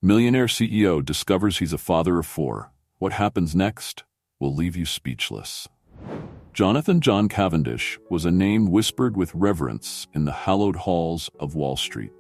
Millionaire CEO discovers he's a father of four. What happens next will leave you speechless. Jonathan John Cavendish was a name whispered with reverence in the hallowed halls of Wall Street.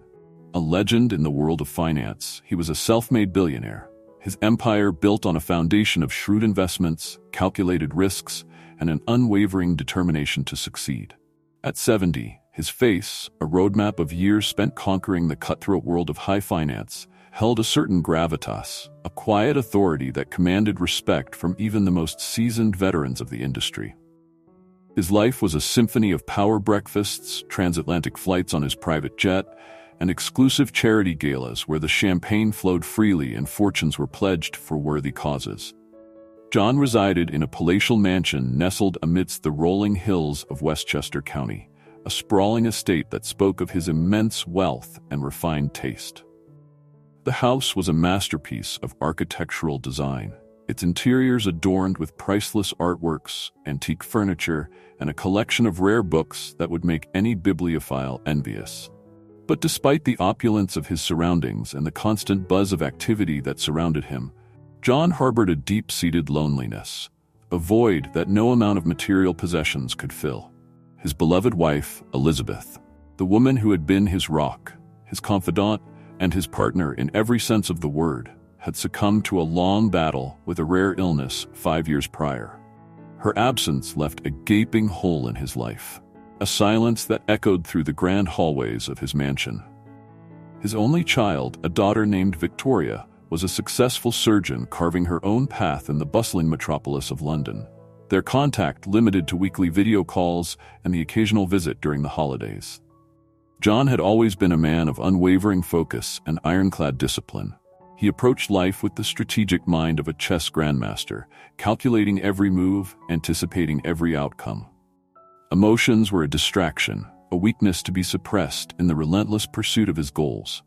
A legend in the world of finance, he was a self-made billionaire. His empire built on a foundation of shrewd investments, calculated risks, and an unwavering determination to succeed. At 70, his face, a roadmap of years spent conquering the cutthroat world of high finance, held a certain gravitas, a quiet authority that commanded respect from even the most seasoned veterans of the industry. His life was a symphony of power breakfasts, transatlantic flights on his private jet, and exclusive charity galas where the champagne flowed freely and fortunes were pledged for worthy causes. John resided in a palatial mansion nestled amidst the rolling hills of Westchester County, a sprawling estate that spoke of his immense wealth and refined taste. The house was a masterpiece of architectural design, its interiors adorned with priceless artworks, antique furniture, and a collection of rare books that would make any bibliophile envious. But despite the opulence of his surroundings and the constant buzz of activity that surrounded him, John harbored a deep-seated loneliness, a void that no amount of material possessions could fill. His beloved wife, Elizabeth, the woman who had been his rock, his confidant, and his partner in every sense of the word, had succumbed to a long battle with a rare illness 5 years prior. Her absence left a gaping hole in his life, a silence that echoed through the grand hallways of his mansion. His only child, a daughter named Victoria, was a successful surgeon carving her own path in the bustling metropolis of London, their contact limited to weekly video calls and the occasional visit during the holidays. John had always been a man of unwavering focus and ironclad discipline. He approached life with the strategic mind of a chess grandmaster, calculating every move, anticipating every outcome. Emotions were a distraction, a weakness to be suppressed in the relentless pursuit of his goals.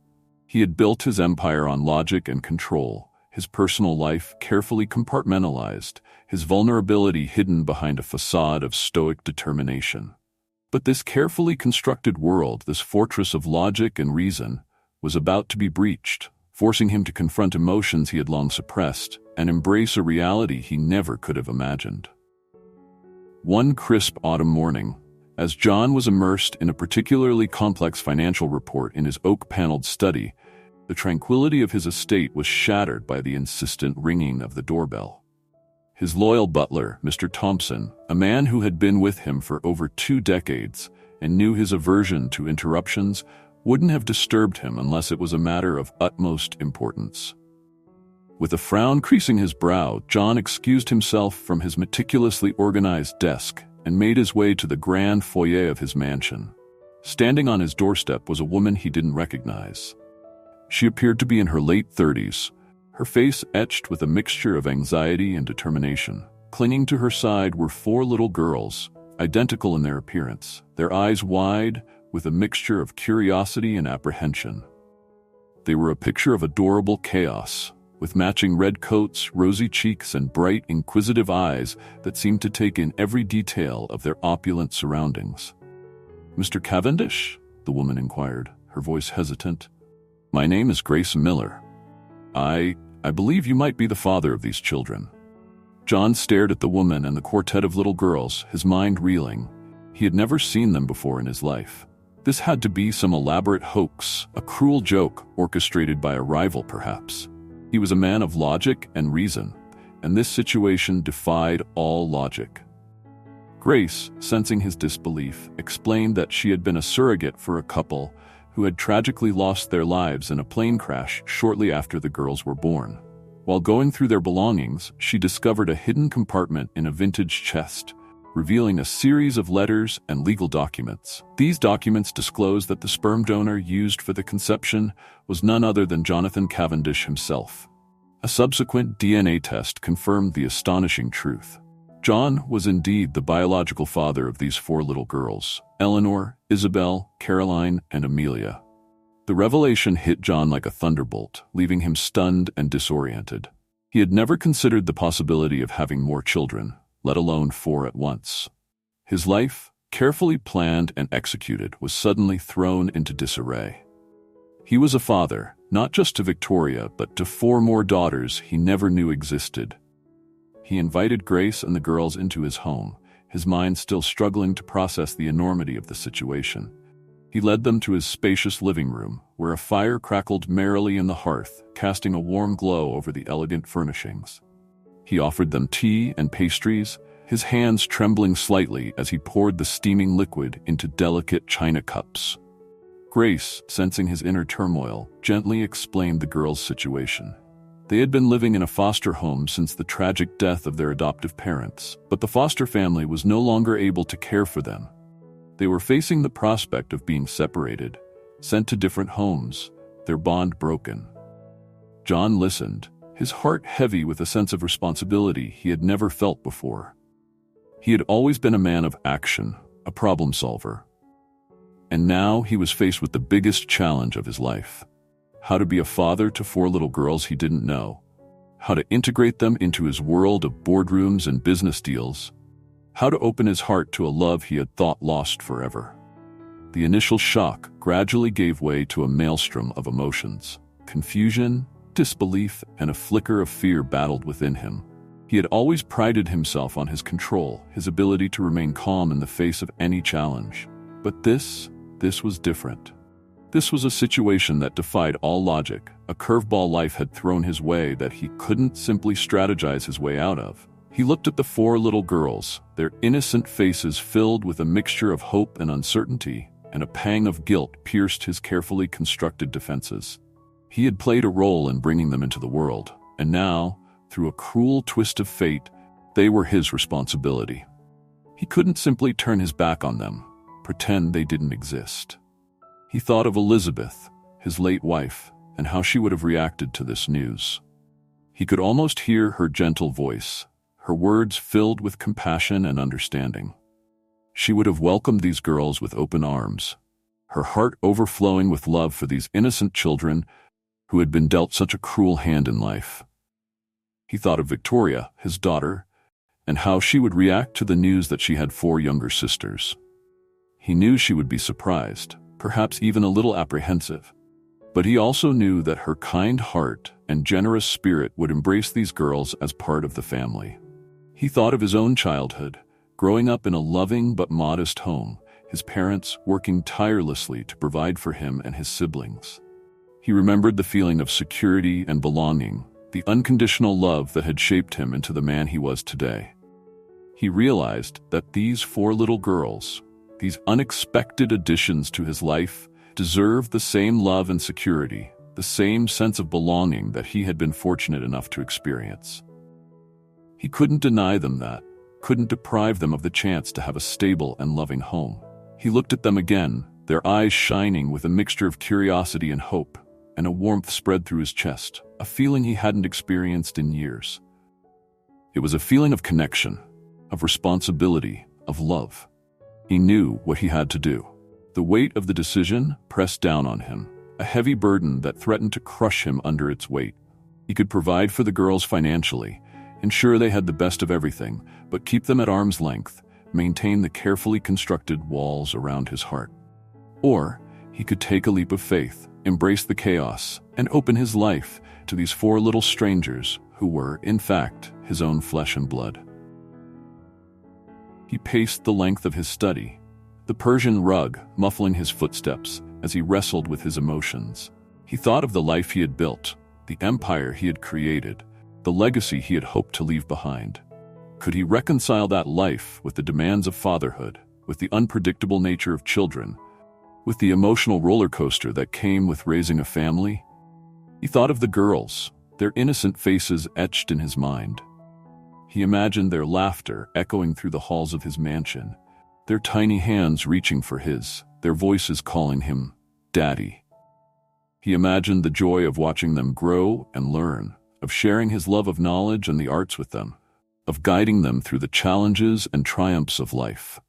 He had built his empire on logic and control, his personal life carefully compartmentalized, his vulnerability hidden behind a facade of stoic determination. But this carefully constructed world, this fortress of logic and reason, was about to be breached, forcing him to confront emotions he had long suppressed and embrace a reality he never could have imagined. One crisp autumn morning, as John was immersed in a particularly complex financial report in his oak-paneled study, the tranquility of his estate was shattered by the insistent ringing of the doorbell. His loyal butler, Mr. Thompson, a man who had been with him for over 2 decades and knew his aversion to interruptions, wouldn't have disturbed him unless it was a matter of utmost importance. With a frown creasing his brow, John excused himself from his meticulously organized desk and made his way to the grand foyer of his mansion. Standing on his doorstep was a woman he didn't recognize. She appeared to be in her late 30s, her face etched with a mixture of anxiety and determination. Clinging to her side were 4 little girls, identical in their appearance, their eyes wide, with a mixture of curiosity and apprehension. They were a picture of adorable chaos, with matching red coats, rosy cheeks, and bright, inquisitive eyes that seemed to take in every detail of their opulent surroundings. "Mr. Cavendish?" the woman inquired, her voice hesitant. "My name is Grace Miller. I believe you might be the father of these children." John stared at the woman and the quartet of little girls, his mind reeling. He had never seen them before in his life. This had to be some elaborate hoax, a cruel joke orchestrated by a rival, perhaps. He was a man of logic and reason, and this situation defied all logic. Grace, sensing his disbelief, explained that she had been a surrogate for a couple who had tragically lost their lives in a plane crash shortly after the girls were born. While going through their belongings, she discovered a hidden compartment in a vintage chest, revealing a series of letters and legal documents. These documents disclosed that the sperm donor used for the conception was none other than Jonathan Cavendish himself. A subsequent DNA test confirmed the astonishing truth. John was indeed the biological father of these 4 little girls, Eleanor, Isabel, Caroline, and Amelia. The revelation hit John like a thunderbolt, leaving him stunned and disoriented. He had never considered the possibility of having more children, let alone 4 at once. His life, carefully planned and executed, was suddenly thrown into disarray. He was a father, Not just to Victoria, but to 4 more daughters he never knew existed. He invited Grace and the girls into his home, his mind still struggling to process the enormity of the situation. He led them to his spacious living room, where a fire crackled merrily in the hearth, casting a warm glow over the elegant furnishings. He offered them tea and pastries, his hands trembling slightly as he poured the steaming liquid into delicate china cups. Grace, sensing his inner turmoil, gently explained the girls' situation. They had been living in a foster home since the tragic death of their adoptive parents, but the foster family was no longer able to care for them. They were facing the prospect of being separated, sent to different homes, their bond broken. John listened, his heart heavy with a sense of responsibility he had never felt before. He had always been a man of action, a problem solver. And now he was faced with the biggest challenge of his life. How to be a father to 4 little girls he didn't know. How to integrate them into his world of boardrooms and business deals. How to open his heart to a love he had thought lost forever. The initial shock gradually gave way to a maelstrom of emotions. Confusion, disbelief, and a flicker of fear battled within him. He had always prided himself on his control, his ability to remain calm in the face of any challenge. But this was different. This was a situation that defied all logic, a curveball life had thrown his way that he couldn't simply strategize his way out of. He looked at the 4 little girls, their innocent faces filled with a mixture of hope and uncertainty, and a pang of guilt pierced his carefully constructed defenses. He had played a role in bringing them into the world, and now, through a cruel twist of fate, they were his responsibility. He couldn't simply turn his back on them, pretend they didn't exist. He thought of Elizabeth, his late wife, and how she would have reacted to this news. He could almost hear her gentle voice, her words filled with compassion and understanding. She would have welcomed these girls with open arms, her heart overflowing with love for these innocent children who had been dealt such a cruel hand in life. He thought of Victoria, his daughter, and how she would react to the news that she had 4 younger sisters. He knew she would be surprised, perhaps even a little apprehensive. But he also knew that her kind heart and generous spirit would embrace these girls as part of the family. He thought of his own childhood, growing up in a loving but modest home, his parents working tirelessly to provide for him and his siblings. He remembered the feeling of security and belonging, the unconditional love that had shaped him into the man he was today. He realized that these 4 little girls, these unexpected additions to his life, deserved the same love and security, the same sense of belonging that he had been fortunate enough to experience. He couldn't deny them that, couldn't deprive them of the chance to have a stable and loving home. He looked at them again, their eyes shining with a mixture of curiosity and hope, and a warmth spread through his chest, a feeling he hadn't experienced in years. It was a feeling of connection, of responsibility, of love. He knew what he had to do. The weight of the decision pressed down on him, a heavy burden that threatened to crush him under its weight. He could provide for the girls financially, ensure they had the best of everything, but keep them at arm's length, maintain the carefully constructed walls around his heart. Or he could take a leap of faith, embrace the chaos, and open his life to these 4 little strangers who were, in fact, his own flesh and blood. He paced the length of his study, the Persian rug muffling his footsteps as he wrestled with his emotions. He thought of the life he had built, the empire he had created, the legacy he had hoped to leave behind. Could he reconcile that life with the demands of fatherhood, with the unpredictable nature of children, with the emotional roller coaster that came with raising a family? He thought of the girls, their innocent faces etched in his mind. He imagined their laughter echoing through the halls of his mansion, their tiny hands reaching for his, their voices calling him Daddy. He imagined the joy of watching them grow and learn, of sharing his love of knowledge and the arts with them, of guiding them through the challenges and triumphs of life.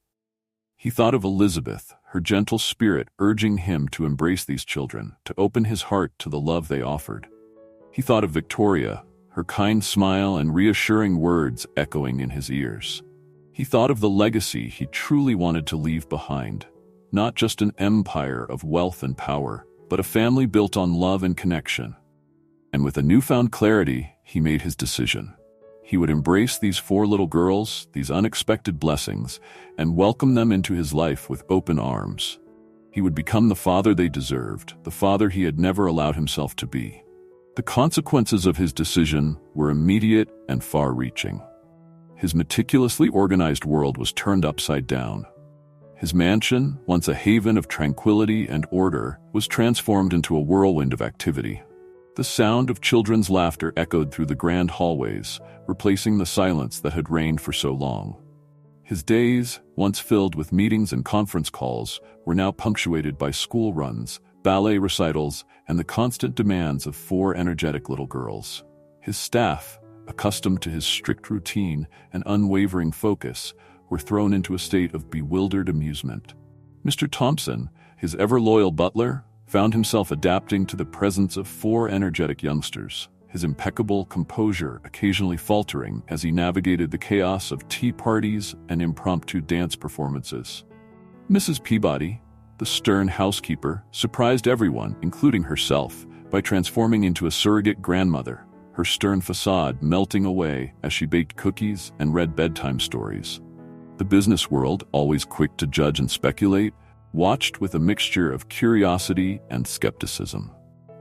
He thought of Elizabeth, her gentle spirit urging him to embrace these children, to open his heart to the love they offered. He thought of Victoria, her kind smile and reassuring words echoing in his ears. He thought of the legacy he truly wanted to leave behind, not just an empire of wealth and power, but a family built on love and connection. And with a newfound clarity, he made his decision. He would embrace these 4 little girls, these unexpected blessings, and welcome them into his life with open arms. He would become the father they deserved, the father he had never allowed himself to be. The consequences of his decision were immediate and far-reaching. His meticulously organized world was turned upside down. His mansion, once a haven of tranquility and order, was transformed into a whirlwind of activity. The sound of children's laughter echoed through the grand hallways, replacing the silence that had reigned for so long. His days, once filled with meetings and conference calls, were now punctuated by school runs, ballet recitals, and the constant demands of 4 energetic little girls. His staff, accustomed to his strict routine and unwavering focus, were thrown into a state of bewildered amusement. Mr. Thompson, his ever-loyal butler, found himself adapting to the presence of 4 energetic youngsters, his impeccable composure occasionally faltering as he navigated the chaos of tea parties and impromptu dance performances. Mrs. Peabody, the stern housekeeper, surprised everyone, including herself, by transforming into a surrogate grandmother, her stern facade melting away as she baked cookies and read bedtime stories. The business world, always quick to judge and speculate, watched with a mixture of curiosity and skepticism.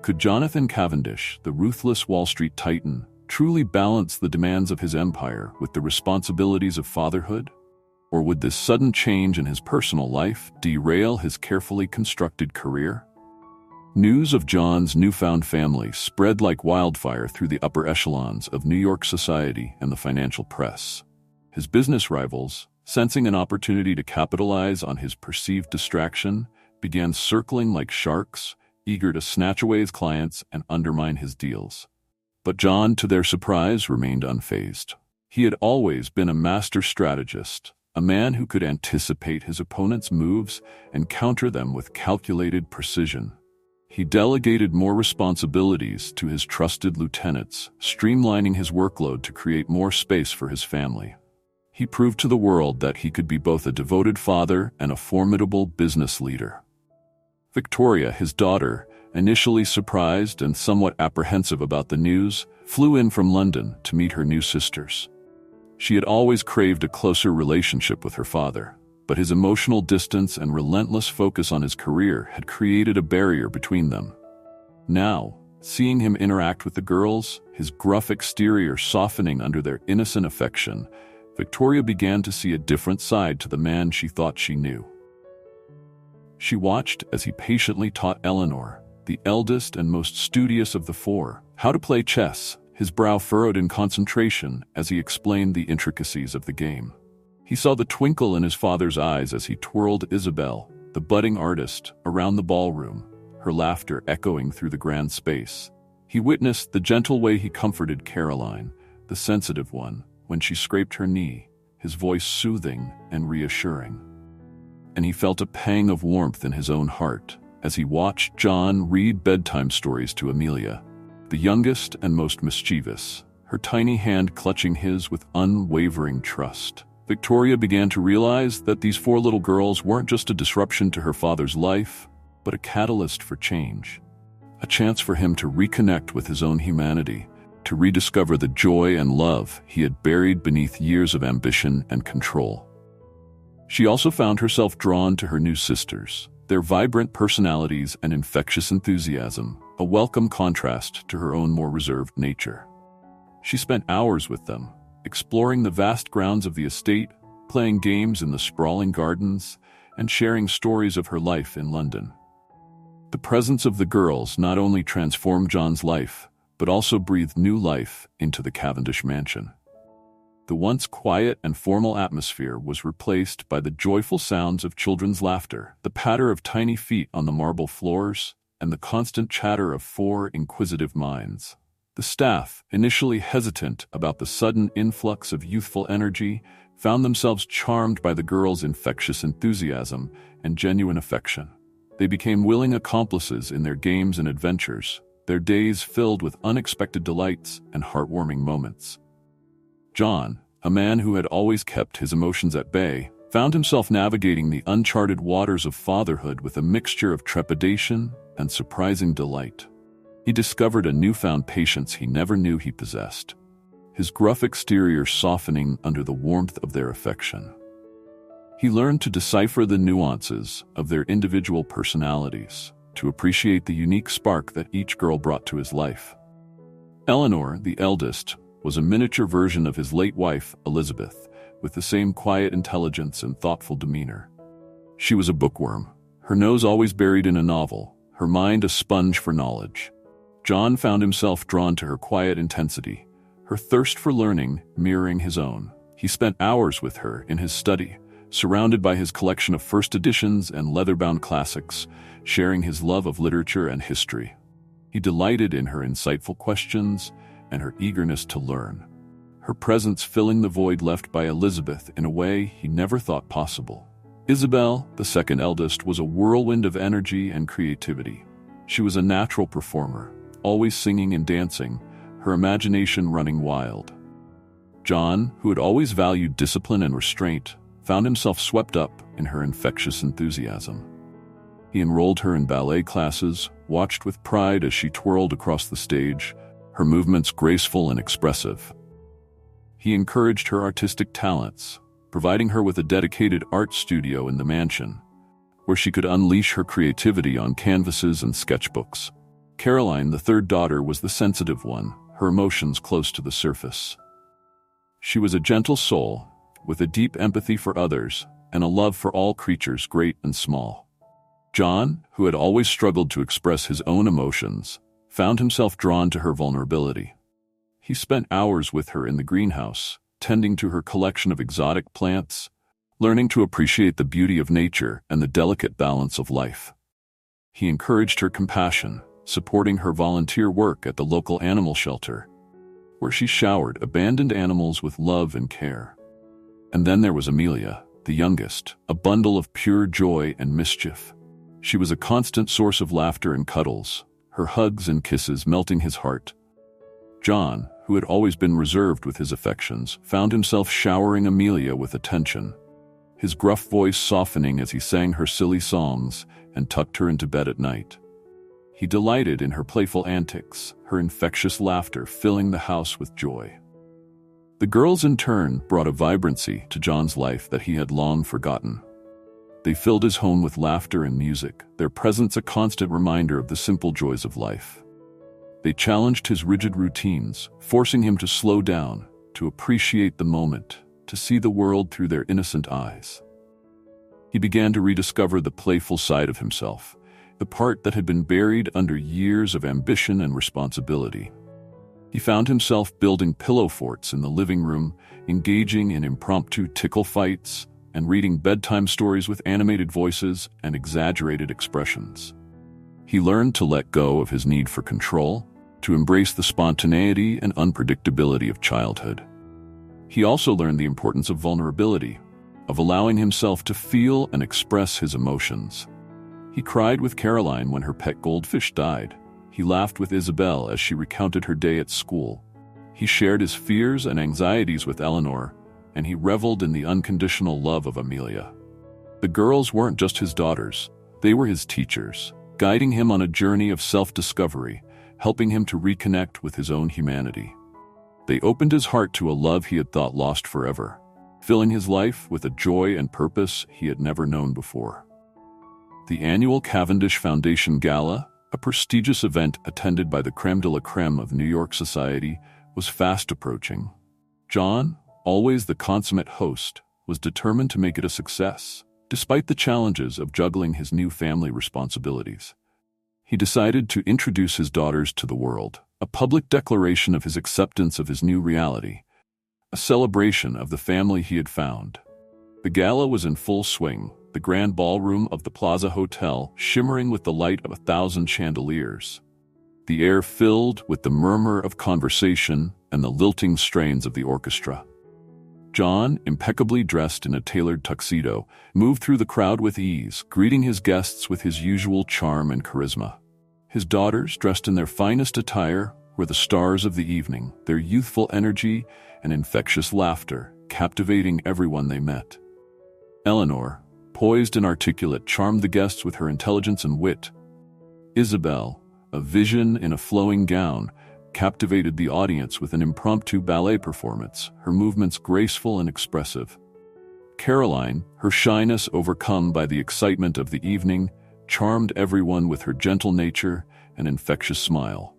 Could Jonathan Cavendish, the ruthless Wall Street titan, truly balance the demands of his empire with the responsibilities of fatherhood? Or would this sudden change in his personal life derail his carefully constructed career? News of John's newfound family spread like wildfire through the upper echelons of New York society and the financial press. His business rivals, sensing an opportunity to capitalize on his perceived distraction, began circling like sharks, eager to snatch away his clients and undermine his deals. But John, to their surprise, remained unfazed. He had always been a master strategist, a man who could anticipate his opponent's moves and counter them with calculated precision. He delegated more responsibilities to his trusted lieutenants, streamlining his workload to create more space for his family. He proved to the world that he could be both a devoted father and a formidable business leader. Victoria, his daughter, initially surprised and somewhat apprehensive about the news, flew in from London to meet her new sisters. She had always craved a closer relationship with her father, but his emotional distance and relentless focus on his career had created a barrier between them. Now, seeing him interact with the girls, his gruff exterior softening under their innocent affection, Victoria began to see a different side to the man she thought she knew. She watched as he patiently taught Eleanor, the eldest and most studious of the 4, how to play chess, his brow furrowed in concentration as he explained the intricacies of the game. He saw the twinkle in his father's eyes as he twirled Isabel, the budding artist, around the ballroom, her laughter echoing through the grand space. He witnessed the gentle way he comforted Caroline, the sensitive one, when she scraped her knee, his voice soothing and reassuring. And he felt a pang of warmth in his own heart as he watched John read bedtime stories to Amelia, the youngest and most mischievous, her tiny hand clutching his with unwavering trust. Victoria began to realize that these 4 little girls weren't just a disruption to her father's life, but a catalyst for change, a chance for him to reconnect with his own humanity, to rediscover the joy and love he had buried beneath years of ambition and control. She also found herself drawn to her new sisters, their vibrant personalities and infectious enthusiasm, a welcome contrast to her own more reserved nature. She spent hours with them, exploring the vast grounds of the estate, playing games in the sprawling gardens, and sharing stories of her life in London. The presence of the girls not only transformed John's life, but also breathed new life into the Cavendish mansion. The once quiet and formal atmosphere was replaced by the joyful sounds of children's laughter, the patter of tiny feet on the marble floors, and the constant chatter of 4 inquisitive minds. The staff, initially hesitant about the sudden influx of youthful energy, found themselves charmed by the girls' infectious enthusiasm and genuine affection. They became willing accomplices in their games and adventures, their days filled with unexpected delights and heartwarming moments. John, a man who had always kept his emotions at bay, found himself navigating the uncharted waters of fatherhood with a mixture of trepidation and surprising delight. He discovered a newfound patience he never knew he possessed, his gruff exterior softening under the warmth of their affection. He learned to decipher the nuances of their individual personalities, to appreciate the unique spark that each girl brought to his life. Eleanor, the eldest, was a miniature version of his late wife, Elizabeth, with the same quiet intelligence and thoughtful demeanor. She was a bookworm, her nose always buried in a novel, her mind a sponge for knowledge. John found himself drawn to her quiet intensity, her thirst for learning mirroring his own. He spent hours with her in his study, surrounded by his collection of first editions and leather-bound classics, sharing his love of literature and history. He delighted in her insightful questions and her eagerness to learn, her presence filling the void left by Elizabeth in a way he never thought possible. Isabel, the second eldest, was a whirlwind of energy and creativity. She was a natural performer, always singing and dancing, her imagination running wild. John, who had always valued discipline and restraint, found himself swept up in her infectious enthusiasm. He enrolled her in ballet classes, watched with pride as she twirled across the stage, her movements graceful and expressive. He encouraged her artistic talents, providing her with a dedicated art studio in the mansion, where she could unleash her creativity on canvases and sketchbooks. Caroline, the third daughter, was the sensitive one, her emotions close to the surface. She was a gentle soul, with a deep empathy for others and a love for all creatures great and small. John, who had always struggled to express his own emotions, found himself drawn to her vulnerability. He spent hours with her in the greenhouse, tending to her collection of exotic plants, learning to appreciate the beauty of nature and the delicate balance of life. He encouraged her compassion, supporting her volunteer work at the local animal shelter, where she showered abandoned animals with love and care. And then there was Amelia, the youngest, a bundle of pure joy and mischief. She was a constant source of laughter and cuddles, her hugs and kisses melting his heart. John, who had always been reserved with his affections, found himself showering Amelia with attention, his gruff voice softening as he sang her silly songs and tucked her into bed at night. He delighted in her playful antics, her infectious laughter filling the house with joy. The girls in turn brought a vibrancy to John's life that he had long forgotten. They filled his home with laughter and music, their presence a constant reminder of the simple joys of life. They challenged his rigid routines, forcing him to slow down, to appreciate the moment, to see the world through their innocent eyes. He began to rediscover the playful side of himself, the part that had been buried under years of ambition and responsibility. He found himself building pillow forts in the living room, engaging in impromptu tickle fights, and reading bedtime stories with animated voices and exaggerated expressions. He learned to let go of his need for control, to embrace the spontaneity and unpredictability of childhood. He also learned the importance of vulnerability, of allowing himself to feel and express his emotions. He cried with Caroline when her pet goldfish died. He laughed with Isabel as she recounted her day at school. He shared his fears and anxieties with Eleanor, and he reveled in the unconditional love of Amelia. The girls weren't just his daughters, they were his teachers, guiding him on a journey of self-discovery, helping him to reconnect with his own humanity. They opened his heart to a love he had thought lost forever, filling his life with a joy and purpose he had never known before. The annual Cavendish Foundation Gala, a prestigious event attended by the crème de la crème of New York society, was fast approaching. John, always the consummate host, was determined to make it a success, despite the challenges of juggling his new family responsibilities. He decided to introduce his daughters to the world, a public declaration of his acceptance of his new reality, a celebration of the family he had found. The gala was in full swing, the grand ballroom of the Plaza Hotel shimmering with the light of 1,000 chandeliers. The air filled with the murmur of conversation and the lilting strains of the orchestra. John, impeccably dressed in a tailored tuxedo, moved through the crowd with ease, greeting his guests with his usual charm and charisma. His daughters, dressed in their finest attire, were the stars of the evening, their youthful energy and infectious laughter captivating everyone they met. Eleanor, poised and articulate, charmed the guests with her intelligence and wit. Isabel, a vision in a flowing gown, captivated the audience with an impromptu ballet performance, her movements graceful and expressive. Caroline, her shyness overcome by the excitement of the evening, charmed everyone with her gentle nature and infectious smile.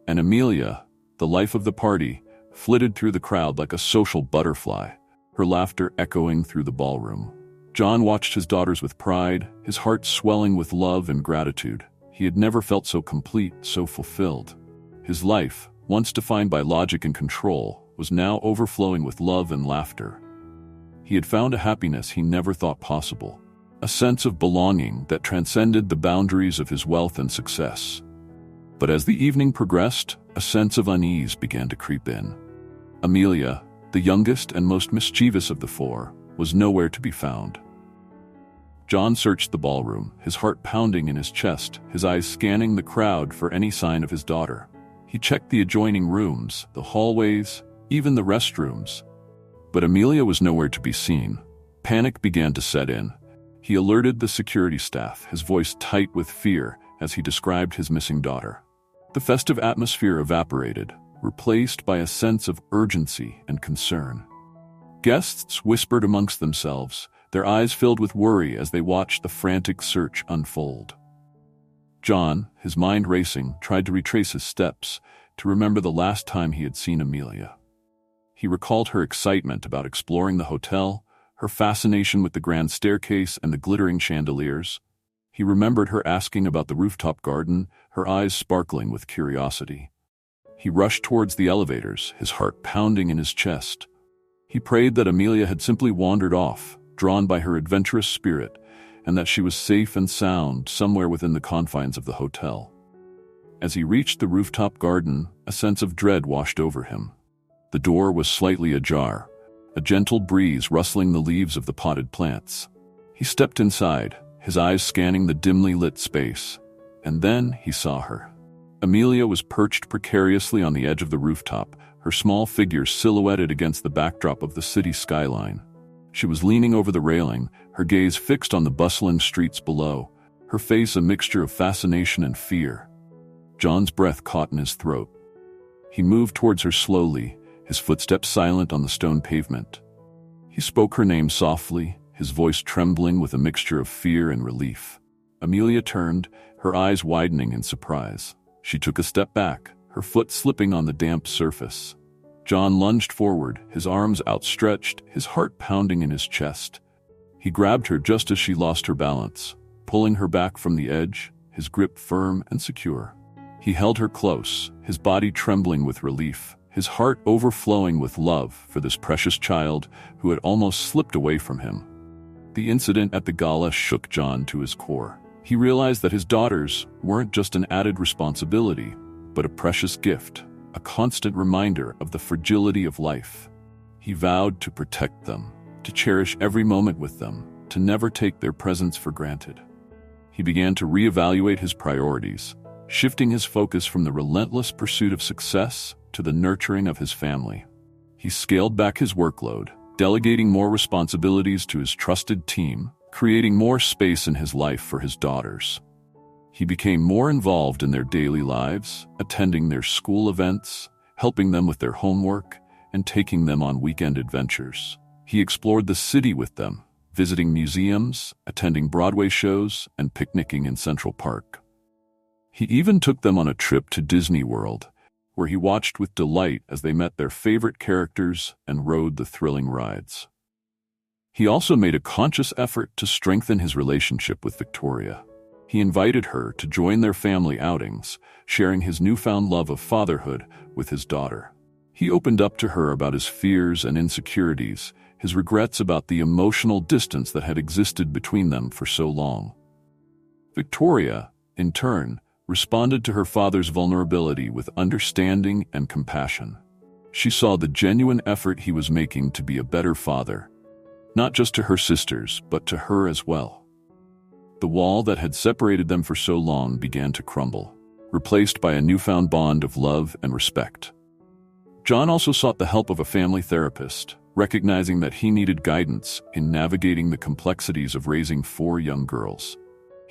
And Amelia, the life of the party, flitted through the crowd like a social butterfly, her laughter echoing through the ballroom. John watched his daughters with pride, his heart swelling with love and gratitude. He had never felt so complete, so fulfilled. His life, once defined by logic and control, was now overflowing with love and laughter. He had found a happiness he never thought possible, a sense of belonging that transcended the boundaries of his wealth and success. But as the evening progressed, a sense of unease began to creep in. Amelia, the youngest and most mischievous of the four, was nowhere to be found. John searched the ballroom, his heart pounding in his chest, his eyes scanning the crowd for any sign of his daughter. He checked the adjoining rooms, the hallways, even the restrooms. But Amelia was nowhere to be seen. Panic began to set in. He alerted the security staff, his voice tight with fear as he described his missing daughter. The festive atmosphere evaporated, replaced by a sense of urgency and concern. Guests whispered amongst themselves, their eyes filled with worry as they watched the frantic search unfold. John, his mind racing, tried to retrace his steps, to remember the last time he had seen Amelia. He recalled her excitement about exploring the hotel, her fascination with the grand staircase and the glittering chandeliers. He remembered her asking about the rooftop garden, her eyes sparkling with curiosity. He rushed towards the elevators, his heart pounding in his chest. He prayed that Amelia had simply wandered off, drawn by her adventurous spirit, and that she was safe and sound somewhere within the confines of the hotel. As he reached the rooftop garden, a sense of dread washed over him. The door was slightly ajar, a gentle breeze rustling the leaves of the potted plants. He stepped inside, his eyes scanning the dimly lit space, and then he saw her. Amelia was perched precariously on the edge of the rooftop, her small figure silhouetted against the backdrop of the city skyline. She was leaning over the railing, her gaze fixed on the bustling streets below, her face a mixture of fascination and fear. John's breath caught in his throat. He moved towards her slowly, his footsteps silent on the stone pavement. He spoke her name softly, his voice trembling with a mixture of fear and relief. Amelia turned, her eyes widening in surprise. She took a step back, her foot slipping on the damp surface. John lunged forward, his arms outstretched, his heart pounding in his chest. He grabbed her just as she lost her balance, pulling her back from the edge, his grip firm and secure. He held her close, his body trembling with relief, his heart overflowing with love for this precious child who had almost slipped away from him. The incident at the gala shook John to his core. He realized that his daughters weren't just an added responsibility, but a precious gift, a constant reminder of the fragility of life. He vowed to protect them, to cherish every moment with them, to never take their presence for granted. He began to reevaluate his priorities, shifting his focus from the relentless pursuit of success to the nurturing of his family. He scaled back his workload, delegating more responsibilities to his trusted team, creating more space in his life for his daughters. He became more involved in their daily lives, attending their school events, helping them with their homework, and taking them on weekend adventures. He explored the city with them, visiting museums, attending Broadway shows, and picnicking in Central Park. He even took them on a trip to Disney World, where he watched with delight as they met their favorite characters and rode the thrilling rides. He also made a conscious effort to strengthen his relationship with Victoria. He invited her to join their family outings, sharing his newfound love of fatherhood with his daughter. He opened up to her about his fears and insecurities, his regrets about the emotional distance that had existed between them for so long. Victoria, in turn, responded to her father's vulnerability with understanding and compassion. She saw the genuine effort he was making to be a better father, not just to her sisters, but to her as well. The wall that had separated them for so long began to crumble, replaced by a newfound bond of love and respect. John also sought the help of a family therapist, recognizing that he needed guidance in navigating the complexities of raising 4 young girls.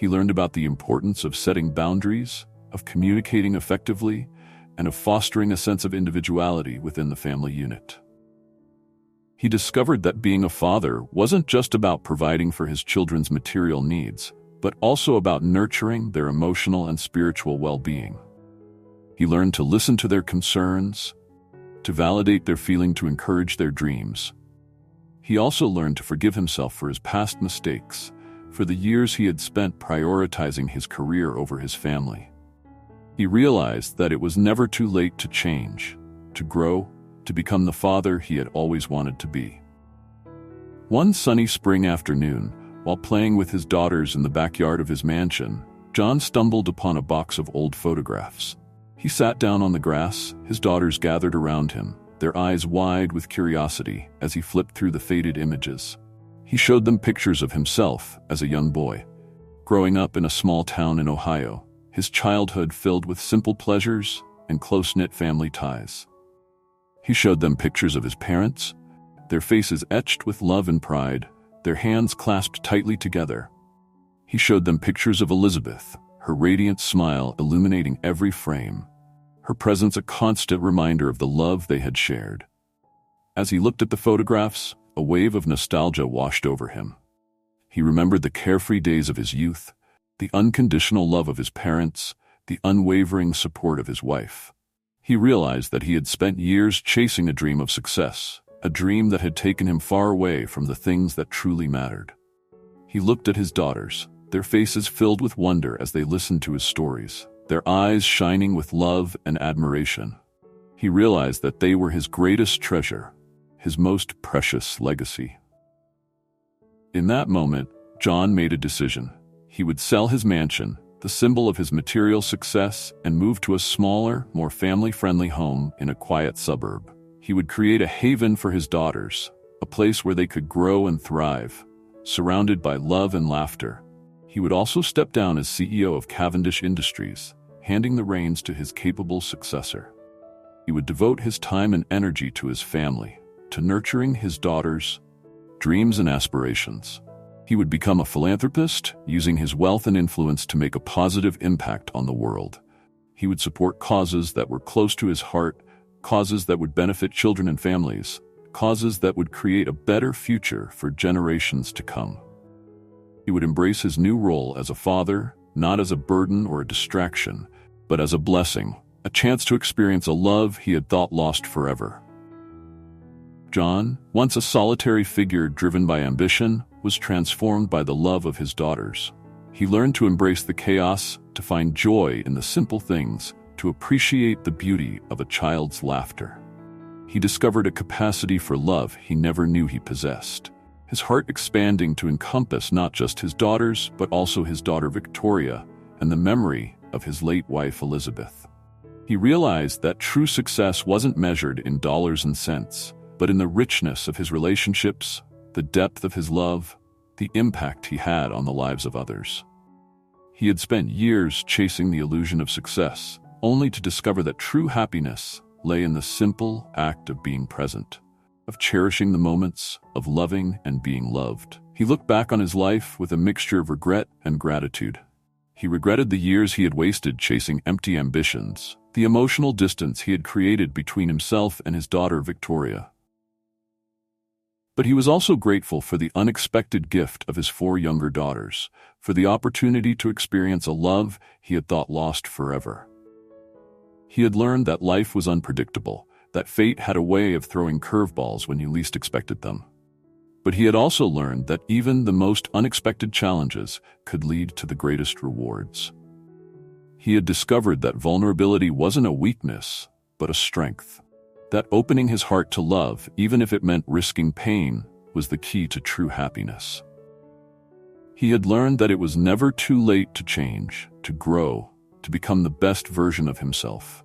He learned about the importance of setting boundaries, of communicating effectively, and of fostering a sense of individuality within the family unit. He discovered that being a father wasn't just about providing for his children's material needs, but also about nurturing their emotional and spiritual well-being. He learned to listen to their concerns, to validate their feeling, to encourage their dreams. He also learned to forgive himself for his past mistakes, for the years he had spent prioritizing his career over his family. He realized that it was never too late to change, to grow, to become the father he had always wanted to be. One sunny spring afternoon, while playing with his daughters in the backyard of his mansion, John stumbled upon a box of old photographs. He sat down on the grass, his daughters gathered around him, their eyes wide with curiosity as he flipped through the faded images. He showed them pictures of himself as a young boy, growing up in a small town in Ohio, his childhood filled with simple pleasures and close-knit family ties. He showed them pictures of his parents, their faces etched with love and pride, their hands clasped tightly together. He showed them pictures of Elizabeth, her radiant smile illuminating every frame, her presence a constant reminder of the love they had shared. As he looked at the photographs, a wave of nostalgia washed over him. He remembered the carefree days of his youth, the unconditional love of his parents, the unwavering support of his wife. He realized that he had spent years chasing a dream of success, a dream that had taken him far away from the things that truly mattered. He looked at his daughters, their faces filled with wonder as they listened to his stories, their eyes shining with love and admiration. He realized that they were his greatest treasure, his most precious legacy. In that moment, John made a decision. He would sell his mansion, the symbol of his material success, and move to a smaller, more family-friendly home in a quiet suburb. He would create a haven for his daughters, a place where they could grow and thrive, surrounded by love and laughter. He would also step down as CEO of Cavendish Industries, handing the reins to his capable successor. He would devote his time and energy to his family, to nurturing his daughters' dreams and aspirations. He would become a philanthropist, using his wealth and influence to make a positive impact on the world. He would support causes that were close to his heart, causes that would benefit children and families, causes that would create a better future for generations to come. He would embrace his new role as a father, not as a burden or a distraction, but as a blessing, a chance to experience a love he had thought lost forever. John, once a solitary figure driven by ambition, was transformed by the love of his daughters. He learned to embrace the chaos, to find joy in the simple things, to appreciate the beauty of a child's laughter. He discovered a capacity for love he never knew he possessed, his heart expanding to encompass not just his daughters, but also his daughter Victoria and the memory of his late wife Elizabeth. He realized that true success wasn't measured in dollars and cents, but in the richness of his relationships, the depth of his love, the impact he had on the lives of others. He had spent years chasing the illusion of success, only to discover that true happiness lay in the simple act of being present, of cherishing the moments, of loving and being loved. He looked back on his life with a mixture of regret and gratitude. He regretted the years he had wasted chasing empty ambitions, the emotional distance he had created between himself and his daughter Victoria. But he was also grateful for the unexpected gift of his 4 younger daughters, for the opportunity to experience a love he had thought lost forever. He had learned that life was unpredictable, that fate had a way of throwing curveballs when you least expected them. But he had also learned that even the most unexpected challenges could lead to the greatest rewards. He had discovered that vulnerability wasn't a weakness, but a strength. That opening his heart to love, even if it meant risking pain, was the key to true happiness. He had learned that it was never too late to change, to grow, to become the best version of himself.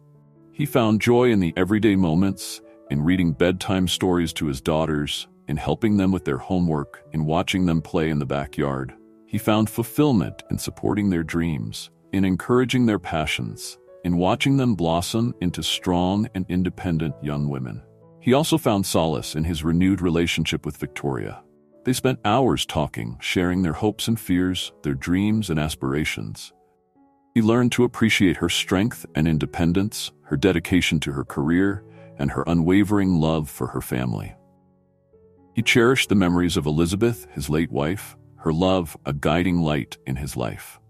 He found joy in the everyday moments, in reading bedtime stories to his daughters, in helping them with their homework, in watching them play in the backyard. He found fulfillment in supporting their dreams, in encouraging their passions, in watching them blossom into strong and independent young women. He also found solace in his renewed relationship with Victoria. They spent hours talking, sharing their hopes and fears, their dreams and aspirations. He learned to appreciate her strength and independence, her dedication to her career, and her unwavering love for her family. He cherished the memories of Elizabeth, his late wife, her love, a guiding light in his life.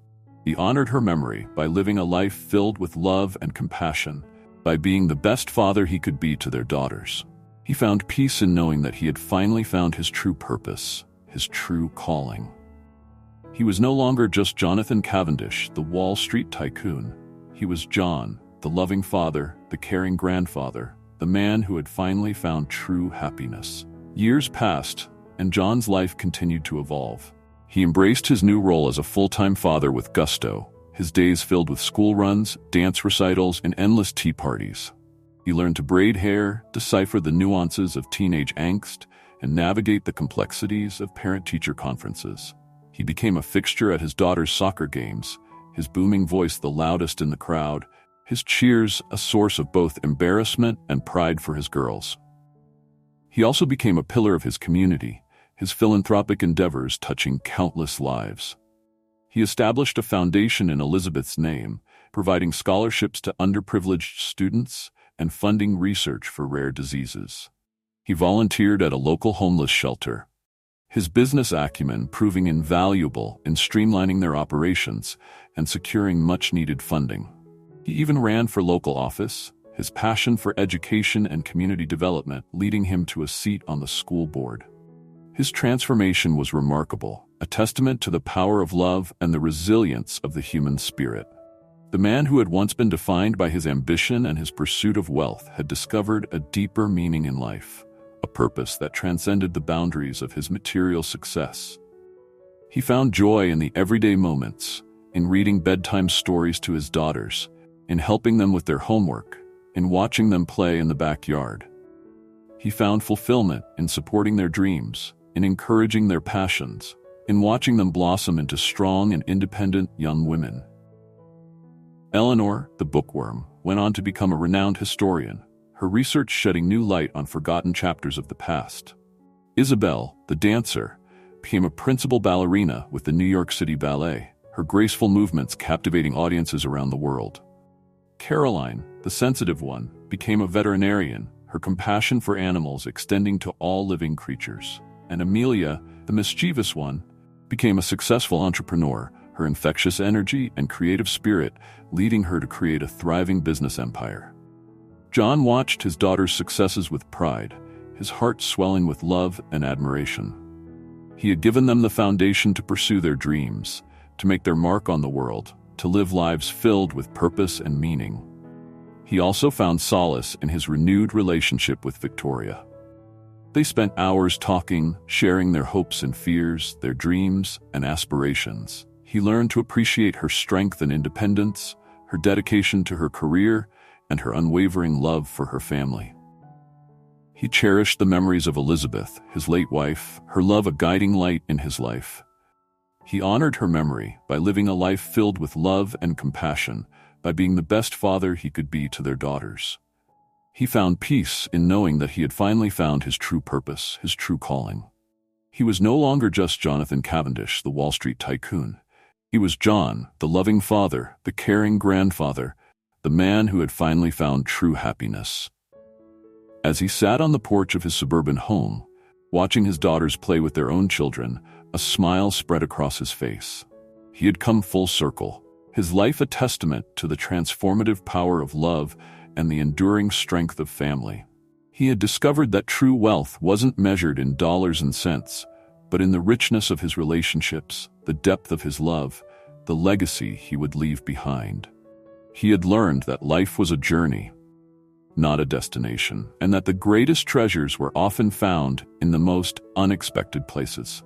He honored her memory by living a life filled with love and compassion, by being the best father he could be to their daughters. He found peace in knowing that he had finally found his true purpose, his true calling. He was no longer just Jonathan Cavendish, the Wall Street tycoon. He was John, the loving father, the caring grandfather, the man who had finally found true happiness. Years passed, and John's life continued to evolve. He embraced his new role as a full-time father with gusto, his days filled with school runs, dance recitals, and endless tea parties. He learned to braid hair, decipher the nuances of teenage angst, and navigate the complexities of parent-teacher conferences. He became a fixture at his daughter's soccer games, his booming voice the loudest in the crowd, his cheers a source of both embarrassment and pride for his girls. He also became a pillar of his community, his philanthropic endeavors touching countless lives. He established a foundation in Elizabeth's name, providing scholarships to underprivileged students and funding research for rare diseases. He volunteered at a local homeless shelter, his business acumen proving invaluable in streamlining their operations and securing much-needed funding. He even ran for local office, his passion for education and community development leading him to a seat on the school board. His transformation was remarkable, a testament to the power of love and the resilience of the human spirit. The man who had once been defined by his ambition and his pursuit of wealth had discovered a deeper meaning in life, a purpose that transcended the boundaries of his material success. He found joy in the everyday moments, in reading bedtime stories to his daughters, in helping them with their homework, in watching them play in the backyard. He found fulfillment in supporting their dreams, in encouraging their passions, in watching them blossom into strong and independent young women. Eleanor, the bookworm, went on to become a renowned historian, her research shedding new light on forgotten chapters of the past. Isabel, the dancer, became a principal ballerina with the New York City Ballet, her graceful movements captivating audiences around the world. Caroline, the sensitive one, became a veterinarian, her compassion for animals extending to all living creatures. And Amelia, the mischievous one, became a successful entrepreneur, her infectious energy and creative spirit leading her to create a thriving business empire. John watched his daughter's successes with pride, his heart swelling with love and admiration. He had given them the foundation to pursue their dreams, to make their mark on the world, to live lives filled with purpose and meaning. He also found solace in his renewed relationship with Victoria. They spent hours talking, sharing their hopes and fears, their dreams and aspirations. He learned to appreciate her strength and independence, her dedication to her career, and her unwavering love for her family. He cherished the memories of Elizabeth, his late wife, her love a guiding light in his life. He honored her memory by living a life filled with love and compassion, by being the best father he could be to their daughters. He found peace in knowing that he had finally found his true purpose, his true calling. He was no longer just Jonathan Cavendish, the Wall Street tycoon. He was John, the loving father, the caring grandfather, the man who had finally found true happiness. As he sat on the porch of his suburban home, watching his daughters play with their own children, a smile spread across his face. He had come full circle, his life a testament to the transformative power of love and the enduring strength of family. He had discovered that true wealth wasn't measured in dollars and cents, but in the richness of his relationships, the depth of his love, the legacy he would leave behind. He had learned that life was a journey, not a destination, and that the greatest treasures were often found in the most unexpected places.